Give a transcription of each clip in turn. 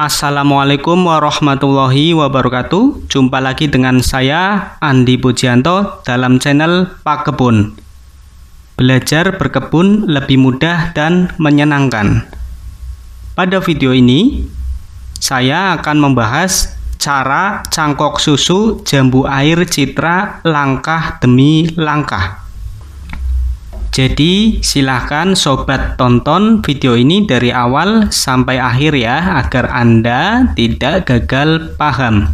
Assalamualaikum warahmatullahi wabarakatuh. Jumpa lagi dengan saya Andi Pujianto dalam channel Pak Kebun. Belajar berkebun lebih mudah dan menyenangkan. Pada video ini saya akan membahas cara cangkok susu jambu air citra langkah demi langkah. Jadi silahkan sobat tonton video ini dari awal sampai akhir ya, agar Anda tidak gagal paham.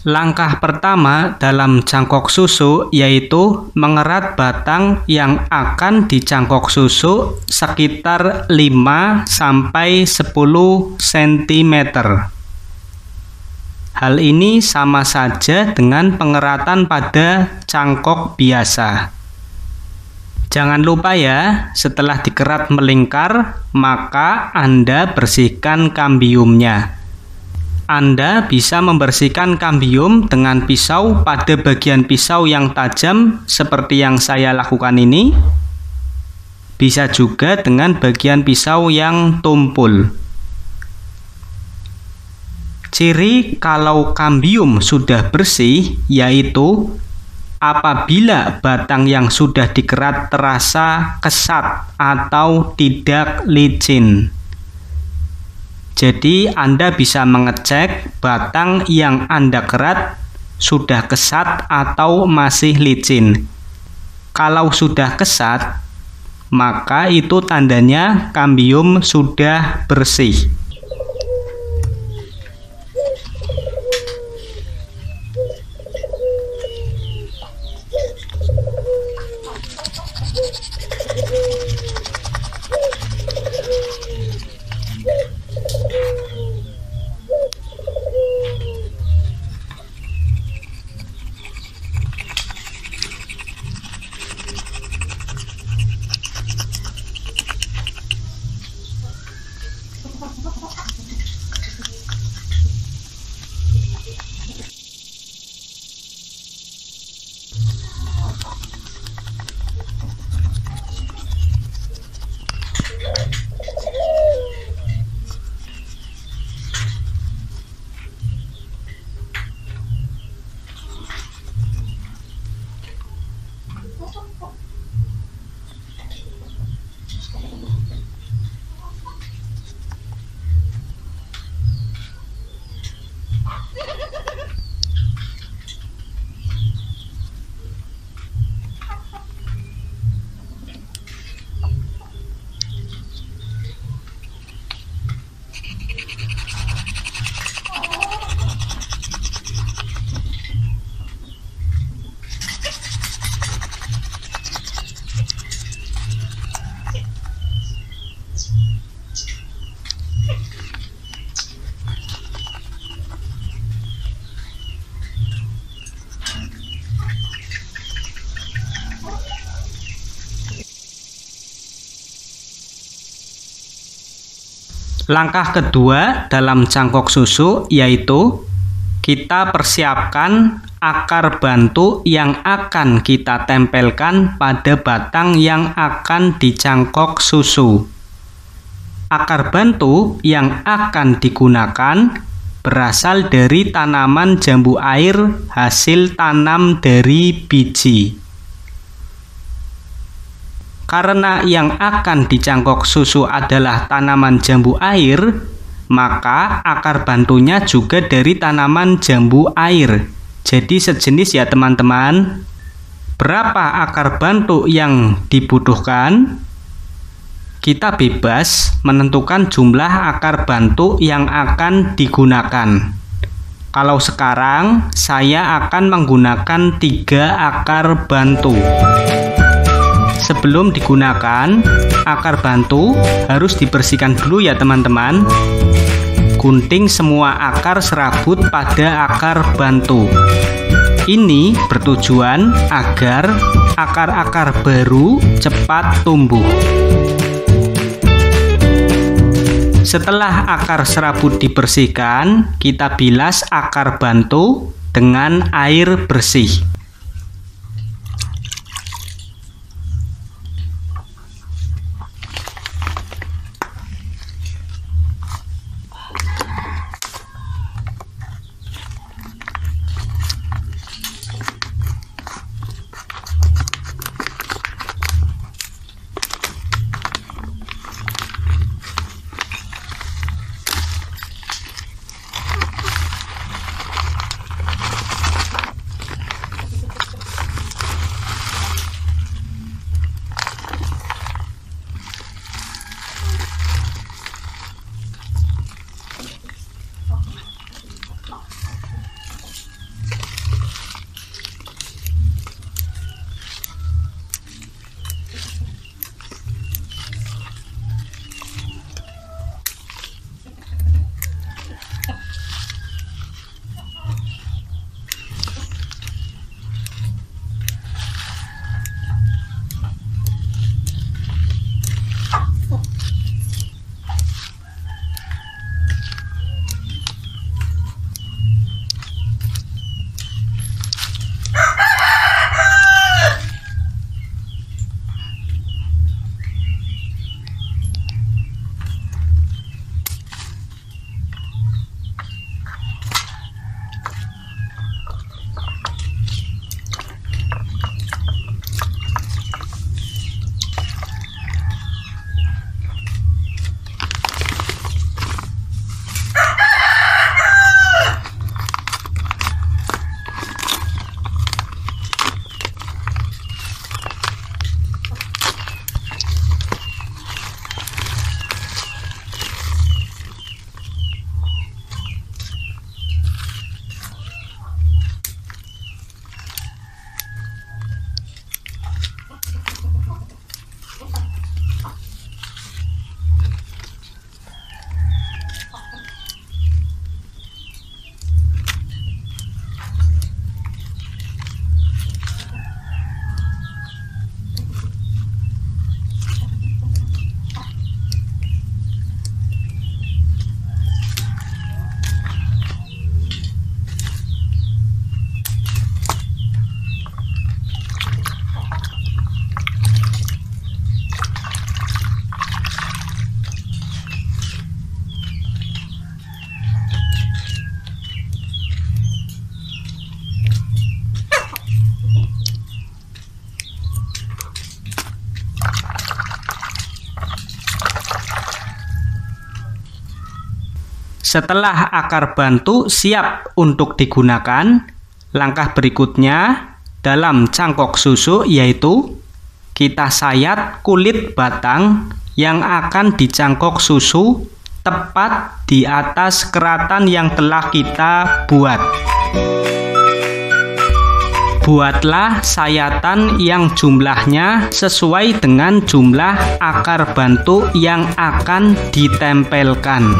Langkah pertama dalam cangkok susu yaitu mengerat batang yang akan dicangkok susu sekitar 5-10 cm. Hal ini sama saja dengan pengeratan pada cangkok biasa. Jangan lupa ya, setelah dikerat melingkar, maka Anda bersihkan kambiumnya. Anda bisa membersihkan kambium dengan pisau pada bagian pisau yang tajam seperti yang saya lakukan ini. Bisa juga dengan bagian pisau yang tumpul. Ciri kalau kambium sudah bersih yaitu apabila batang yang sudah dikerat terasa kesat atau tidak licin. Jadi Anda bisa mengecek batang yang Anda kerat sudah kesat atau masih licin. Kalau sudah kesat, maka itu tandanya kambium sudah bersih. Langkah kedua dalam cangkok susu yaitu kita persiapkan akar bantu yang akan kita tempelkan pada batang yang akan dicangkok susu. Akar bantu yang akan digunakan berasal dari tanaman jambu air hasil tanam dari biji. Karena yang akan dicangkok susu adalah tanaman jambu air, maka akar bantunya juga dari tanaman jambu air. Jadi sejenis ya teman-teman. Berapa akar bantu yang dibutuhkan? Kita bebas menentukan jumlah akar bantu yang akan digunakan. Kalau sekarang saya akan menggunakan 3 akar bantu. Sebelum digunakan, akar bantu harus dibersihkan dulu ya teman-teman. Gunting semua akar serabut pada akar bantu. Ini bertujuan agar akar-akar baru cepat tumbuh. Setelah akar serabut dibersihkan, kita bilas akar bantu dengan air bersih. Setelah akar bantu siap untuk digunakan, langkah berikutnya dalam cangkok susu yaitu kita sayat kulit batang yang akan dicangkok susu tepat di atas keratan yang telah kita buat. Buatlah sayatan yang jumlahnya sesuai dengan jumlah akar bantu yang akan ditempelkan.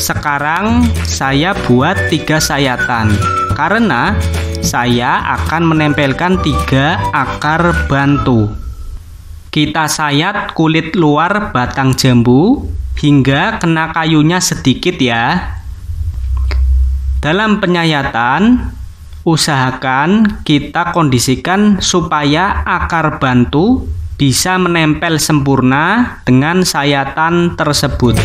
Sekarang saya buat 3 sayatan karena saya akan menempelkan 3 akar bantu. Kita sayat kulit luar batang jambu hingga kena kayunya sedikit ya. Dalam penyayatan, usahakan kita kondisikan supaya akar bantu bisa menempel sempurna dengan sayatan tersebut.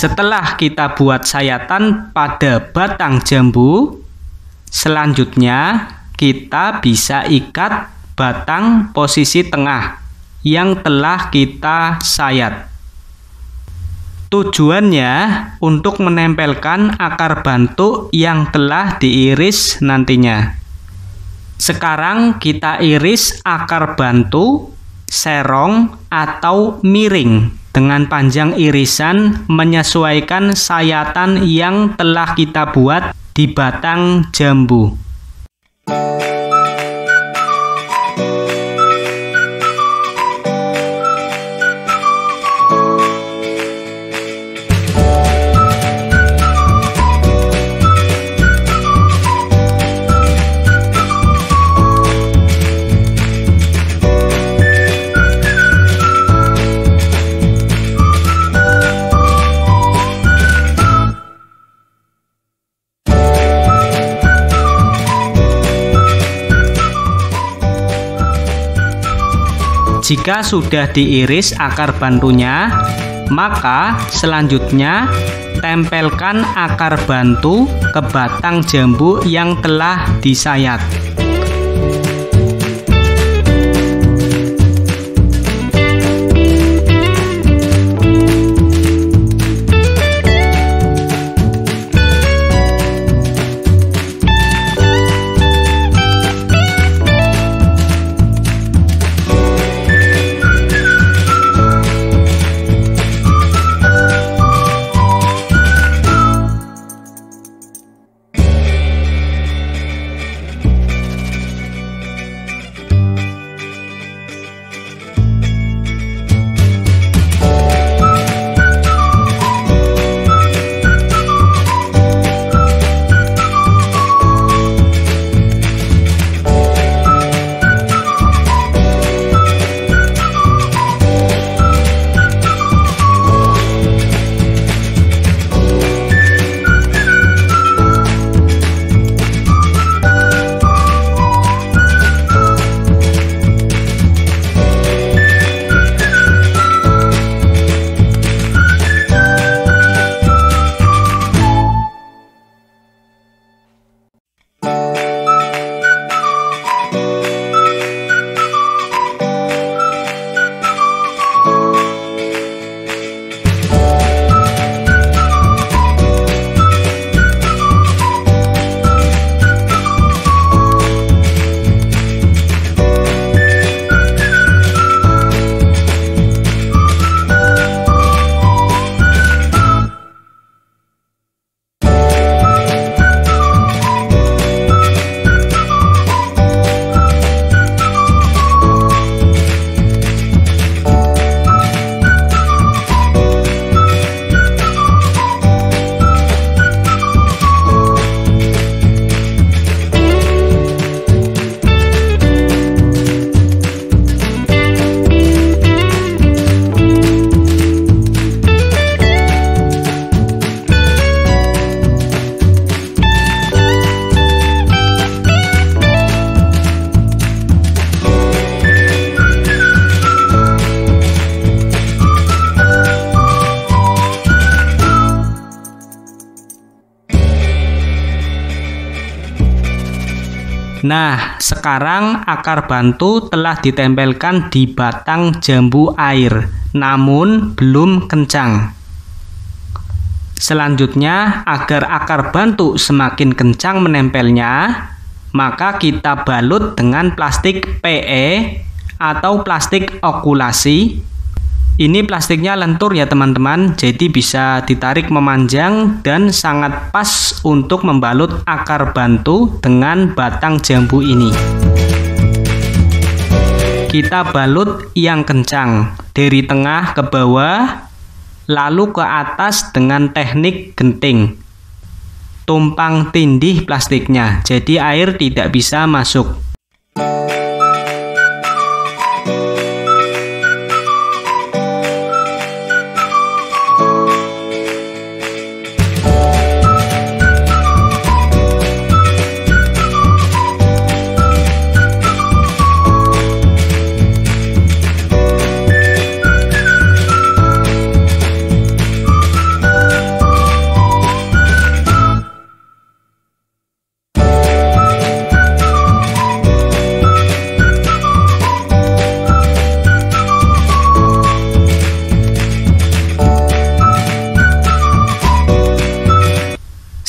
Setelah kita buat sayatan pada batang jambu, selanjutnya kita bisa ikat batang posisi tengah yang telah kita sayat. Tujuannya untuk menempelkan akar bantu yang telah diiris nantinya. Sekarang kita iris akar bantu serong atau miring dengan panjang irisan menyesuaikan sayatan yang telah kita buat di batang jambu. Jika sudah diiris akar bantunya, maka selanjutnya tempelkan akar bantu ke batang jambu yang telah disayat. Nah, sekarang akar bantu telah ditempelkan di batang jambu air, namun belum kencang. Selanjutnya, agar akar bantu semakin kencang menempelnya, maka kita balut dengan plastik PE atau plastik okulasi. Ini plastiknya lentur ya teman-teman, jadi bisa ditarik memanjang dan sangat pas untuk membalut akar bantu dengan batang jambu ini. Kita balut yang kencang, dari tengah ke bawah, lalu ke atas dengan teknik genting. Tumpang tindih plastiknya, jadi air tidak bisa masuk.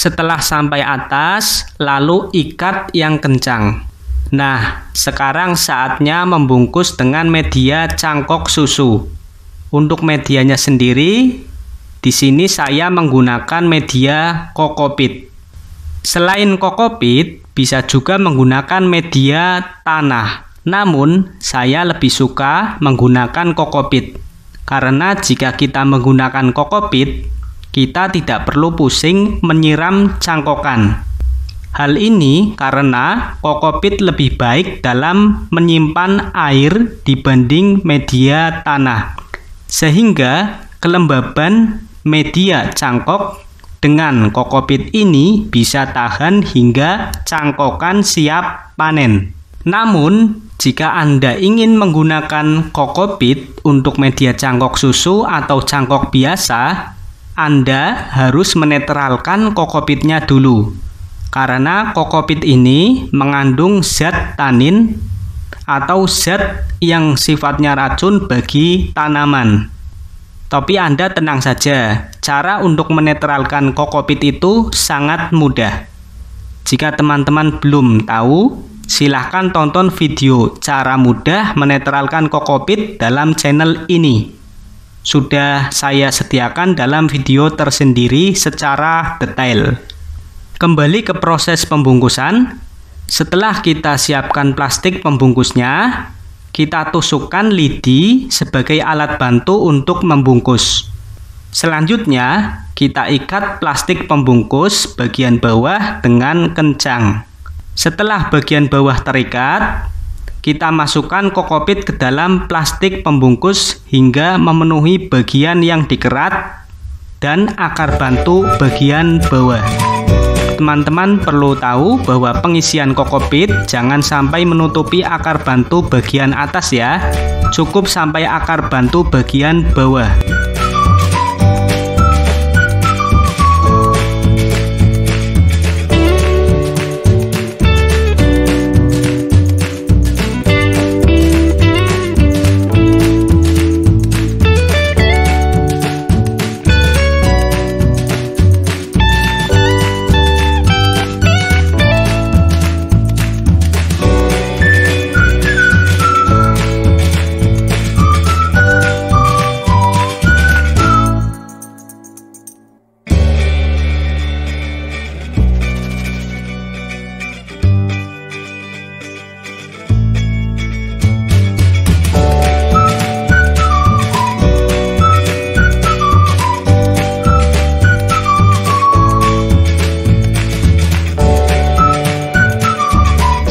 Setelah sampai atas, lalu ikat yang kencang. Nah, sekarang saatnya membungkus dengan media cangkok susu. Untuk medianya sendiri, di sini saya menggunakan media kokopit. Selain kokopit, bisa juga menggunakan media tanah. Namun, saya lebih suka menggunakan kokopit. Karena jika kita menggunakan kokopit, kita tidak perlu pusing menyiram cangkokan. Hal ini karena kokopit lebih baik dalam menyimpan air dibanding media tanah. Sehingga kelembaban media cangkok dengan kokopit ini bisa tahan hingga cangkokan siap panen. Namun, jika Anda ingin menggunakan kokopit untuk media cangkok susu atau cangkok biasa, Anda harus menetralkan kokopitnya dulu, karena kokopit ini mengandung zat tanin atau zat yang sifatnya racun bagi tanaman. Tapi Anda tenang saja, cara untuk menetralkan kokopit itu sangat mudah. Jika teman-teman belum tahu, silahkan tonton video cara mudah menetralkan kokopit dalam channel ini. Sudah saya sediakan dalam video tersendiri secara detail. Kembali ke proses pembungkusan. Setelah kita siapkan plastik pembungkusnya, kita tusukkan lidi sebagai alat bantu untuk membungkus. Selanjutnya, kita ikat plastik pembungkus bagian bawah dengan kencang. Setelah bagian bawah terikat, kita masukkan kokopit ke dalam plastik pembungkus hingga memenuhi bagian yang dikerat dan akar bantu bagian bawah. Teman-teman perlu tahu bahwa pengisian kokopit jangan sampai menutupi akar bantu bagian atas ya. Cukup sampai akar bantu bagian bawah.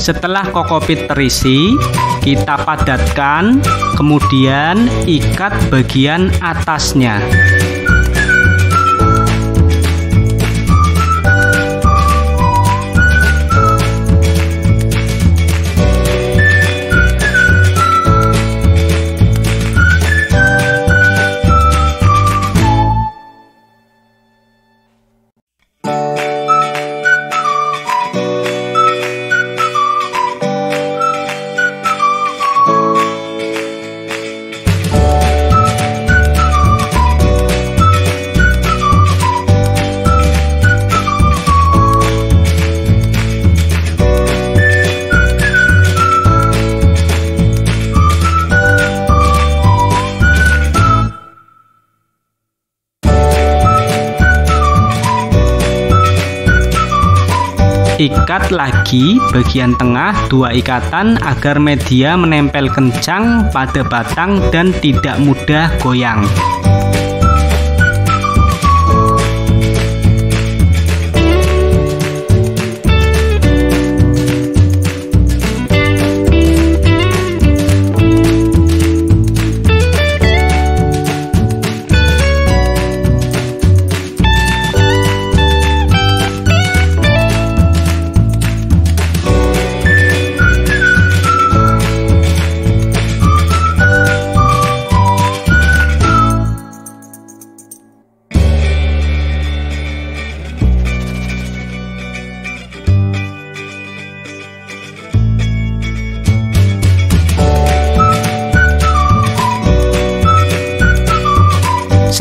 Setelah kokopit terisi, kita padatkan, kemudian ikat bagian atasnya. Ikat lagi bagian tengah 2 ikatan agar media menempel kencang pada batang dan tidak mudah goyang.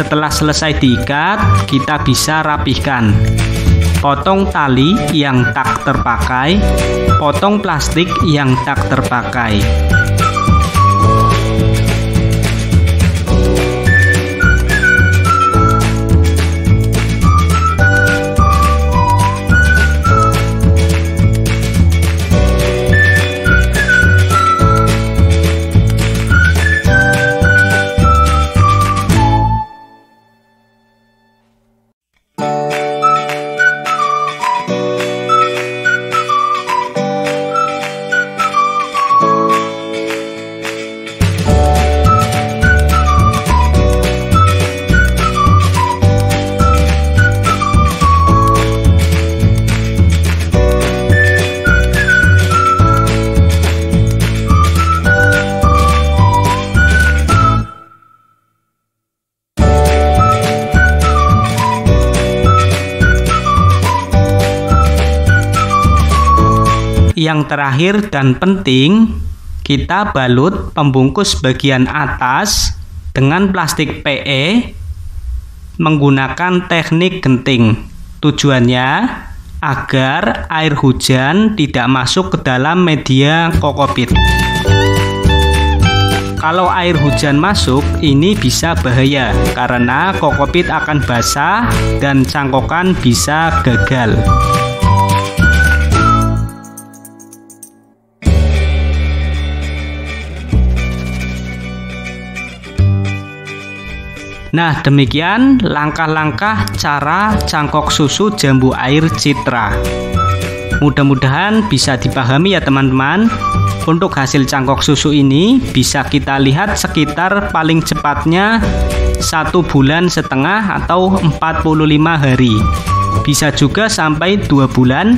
Setelah selesai diikat, kita bisa rapihkan. Potong tali yang tak terpakai, potong plastik yang tak terpakai. Yang terakhir dan penting, kita balut pembungkus bagian atas dengan plastik PE menggunakan teknik genting. Tujuannya agar air hujan tidak masuk ke dalam media kokopit. Kalau air hujan masuk, ini bisa bahaya karena kokopit akan basah dan cangkokan bisa gagal. Nah, demikian langkah-langkah cara cangkok susu jambu air Citra. Mudah-mudahan bisa dipahami ya teman-teman. Untuk hasil cangkok susu ini bisa kita lihat sekitar paling cepatnya 1,5 bulan atau 45 hari. Bisa juga sampai 2 bulan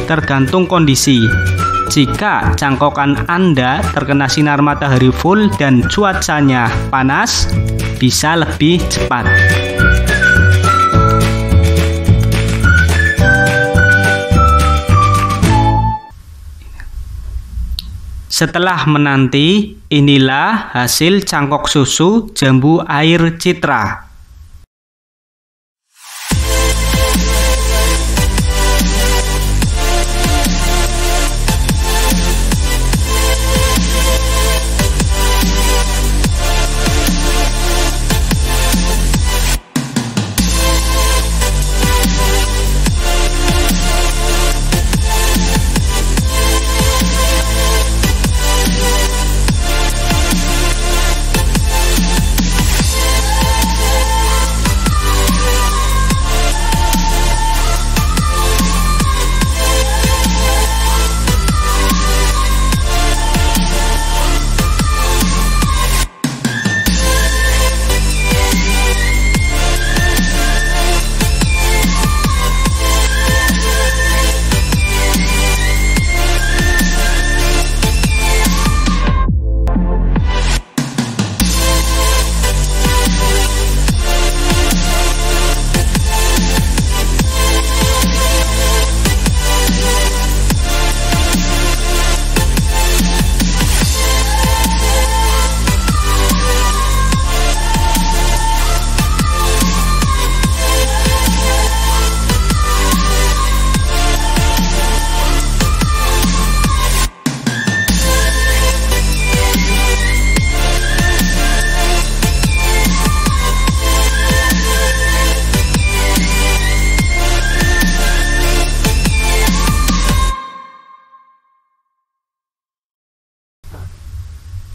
tergantung kondisi. Jika cangkokan Anda terkena sinar matahari full dan cuacanya panas, bisa lebih cepat. Setelah menanti, inilah hasil cangkok susu jambu air Citra.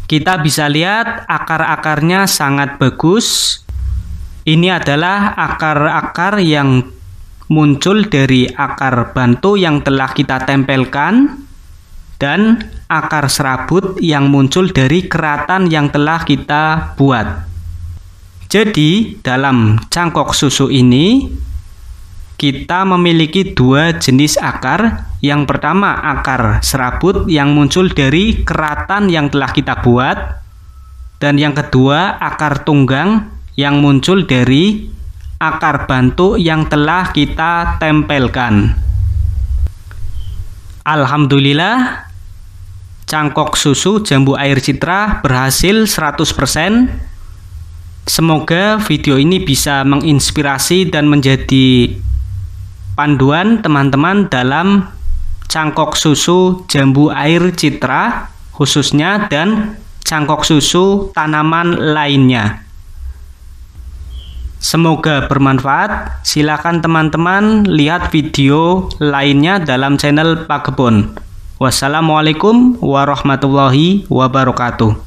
Kita bisa lihat akar-akarnya sangat bagus. Ini adalah akar-akar yang muncul dari akar bantu yang telah kita tempelkan dan akar serabut yang muncul dari keratan yang telah kita buat. Jadi, dalam cangkok susu ini kita memiliki dua jenis akar. Yang pertama, akar serabut yang muncul dari keratan yang telah kita buat. Dan yang kedua, akar tunggang yang muncul dari akar bantu yang telah kita tempelkan. Alhamdulillah, cangkok susu jambu air citra berhasil 100%. Semoga video ini bisa menginspirasi dan menjadi panduan teman-teman dalam cangkok susu jambu air citra khususnya dan cangkok susu tanaman lainnya. Semoga bermanfaat. Silakan teman-teman lihat video lainnya dalam channel Pak Kebon. Wassalamualaikum warahmatullahi wabarakatuh.